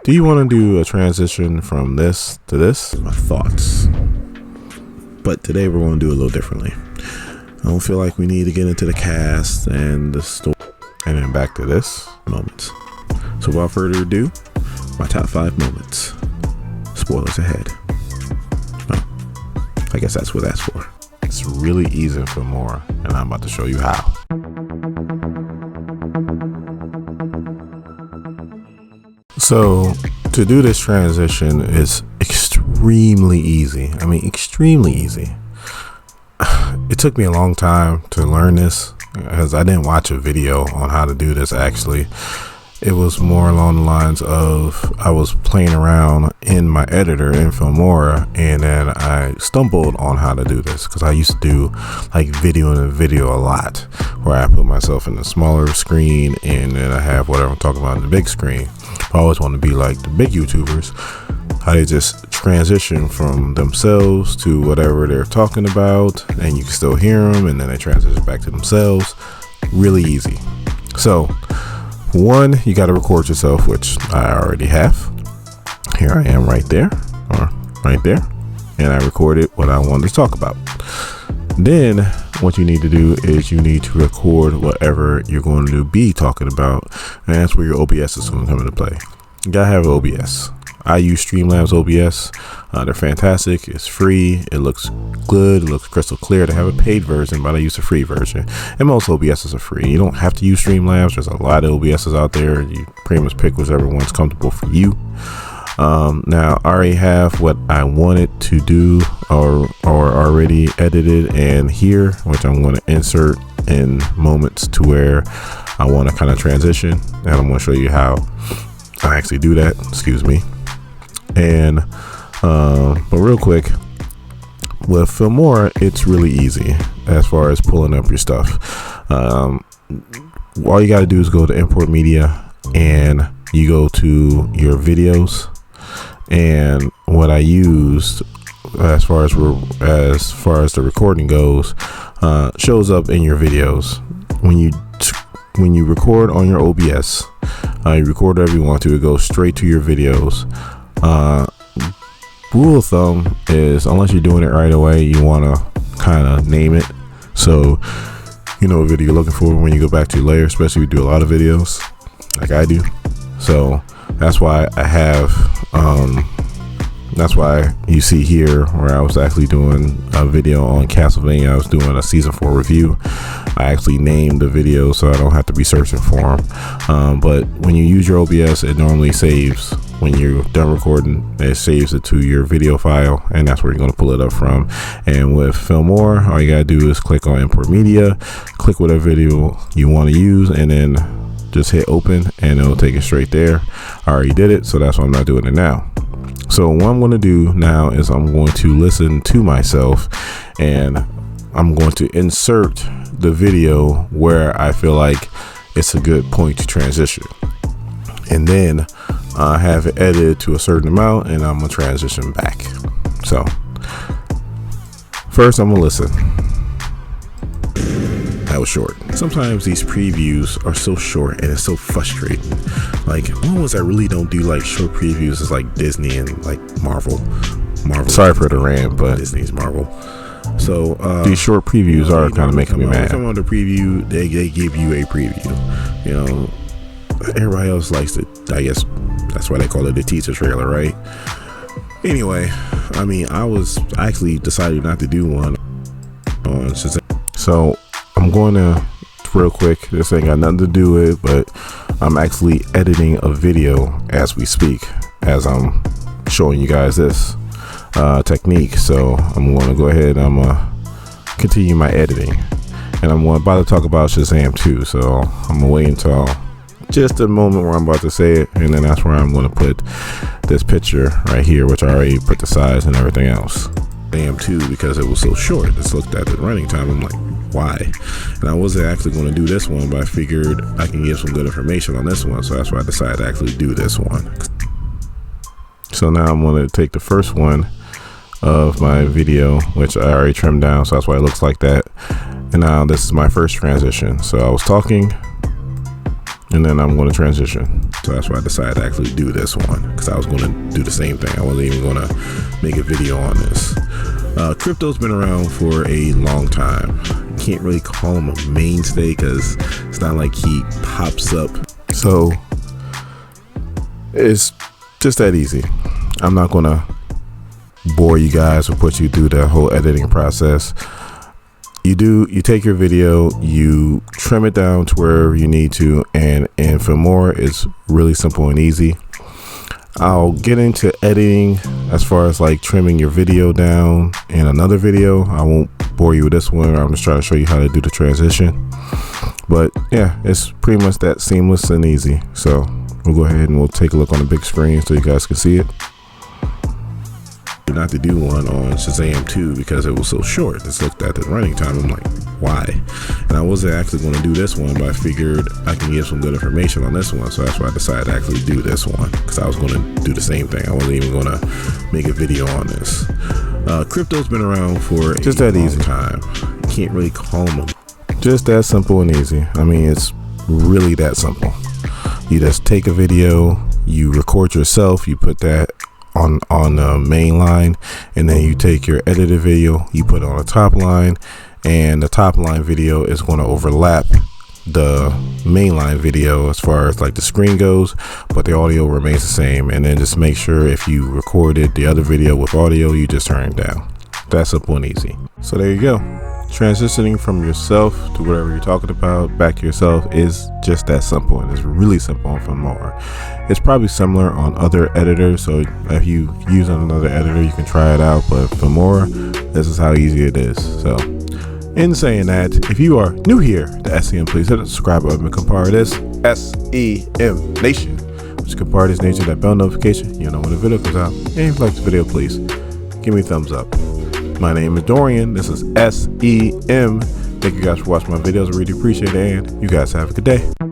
Do you want to do a transition from this to this? My thoughts. But today we're going to do it a little differently. I don't feel like we need to get into the cast and the story and then back to this moments. So without further ado, my top 5 moments. Spoilers ahead. Oh, I guess that's what that's for. It's really easy in Filmora, and I'm about to show you how. So to do this transition is extremely easy. I mean, extremely easy. It took me a long time to learn this because I didn't watch a video on how to do this. Actually, it was more along the lines of I was playing around in my editor in Filmora, and then I stumbled on how to do this because I used to do like video in a video a lot, where I put myself in the smaller screen and then I have whatever I'm talking about in the big screen. I always want to be like the big YouTubers, how they just transition from themselves to whatever they're talking about, and you can still hear them, and then they transition back to themselves. Really easy. So one, you got to record yourself, which I already have. Here I am right there, or right there, and I recorded what I wanted to talk about. Then what you need to do is you need to record whatever you're going to be talking about, and that's where your OBS is going to come into play. You gotta have OBS. I use Streamlabs OBS. They're fantastic. It's free. It looks good. It looks crystal clear. They have a paid version, but I use the free version. And most OBSs are free. You don't have to use Streamlabs. There's a lot of OBSs out there. You pretty much pick whichever one's comfortable for you. Now I already have what I wanted to do or already edited and here, which I'm going to insert in moments to where I want to kind of transition, and I'm going to show you how I actually do that. Excuse me. And but real quick, with Filmora, it's really easy as far as pulling up your stuff. All you got to do is go to import media, and you go to your videos. And what I used as far as the recording goes, shows up in your videos. When you record on your OBS, you record whatever you want to, it goes straight to your videos. Rule of thumb is, unless you're doing it right away, you want to kind of name it, so you know what video you're looking for when you go back to your layer, especially if you do a lot of videos like I do. So that's why I have that's why you see here where I was actually doing a video on Castlevania. I was doing a season 4 review. I actually named the video so I don't have to be searching for them. But when you use your OBS, it normally saves. When you're done recording, it saves it to your video file, and that's where you're going to pull it up from. And with Filmora, all you gotta do is click on import media, click whatever video you want to use, and then just hit open, and it'll take it straight there. I already did it, so that's why I'm not doing it now. So what I'm going to do now is I'm going to listen to myself, and I'm going to insert the video where I feel like it's a good point to transition, and then have it edited to a certain amount, and I'm going to transition back. So first I'm going to listen. That was short. Sometimes these previews are so short and it's so frustrating. Like, only ones I really don't do like short previews is like Disney and like Marvel. Sorry for the rant, but Disney's Marvel. So these short previews are kind of making me mad. If I'm on the preview, they give you a preview. You know, everybody else likes it. I guess that's why they call it the teaser trailer, right? Anyway, I mean, I actually decided not to do one on Shazam. So I'm going to, real quick, this ain't got nothing to do with it, but I'm actually editing a video as we speak, as I'm showing you guys this technique. So I'm going to go ahead and I'm going to continue my editing, and I'm about to talk about Shazam 2. So I'm going to wait until just a moment where I'm about to say it, and then that's where I'm going to put this picture right here, which I already put the size and everything else. Shazam 2, because it was so short. Just looked at the running time, I'm like, why? And I wasn't actually going to do this one, but I figured I can give some good information on this one, so that's why I decided to actually do this one. So now I'm going to take the first one of my video, which I already trimmed down, so that's why it looks like that. And now this is my first transition. So I was talking, and then I'm going to transition. So that's why I decided to actually do this one, because I was going to do the same thing. I wasn't even going to make a video on this. Crypto's been around for a long time. Can't really call him a mainstay because it's not like he pops up. So it's just that easy. I'm not going to bore you guys or put you through the whole editing process. You take your video, you trim it down to wherever you need to, and Filmora is really simple and easy. I'll get into editing as far as like trimming your video down in another video. I won't bore you with this one. I'm just trying to show you how to do the transition. But yeah, it's pretty much that seamless and easy. So we'll go ahead and we'll take a look on the big screen so you guys can see it. Not to do one on Shazam 2 because it was so short. Just looked at the running time. I'm like, why? And I wasn't actually going to do this one, but I figured I can give some good information on this one. So that's why I decided to actually do this one, because I was going to do the same thing. I wasn't even going to make a video on this. Crypto's been around for just that easy time. Can't really call them just that simple and easy. I mean, it's really that simple. You just take a video, you record yourself, you put that on the main line, and then you take your edited video, you put it on the top line, and the top line video is going to overlap the mainline video as far as like the screen goes, but the audio remains the same. And then just make sure if you recorded the other video with audio, you just turn it down. That's simple and easy. So there you go. Transitioning from yourself to whatever you're talking about back to yourself is just that simple, and it's really simple on Filmora. It's probably similar on other editors, so if you use another editor you can try it out, but Filmora, this is how easy it is. So in saying that, if you are new here to SEM, please hit the subscribe button and become part of this SEM Nation, which is part of this nation, that bell notification, you know when the video comes out. And if you like the video, please give me a thumbs up. My name is Dorian. This is SEM. Thank you guys for watching my videos. I really appreciate it, and you guys have a good day.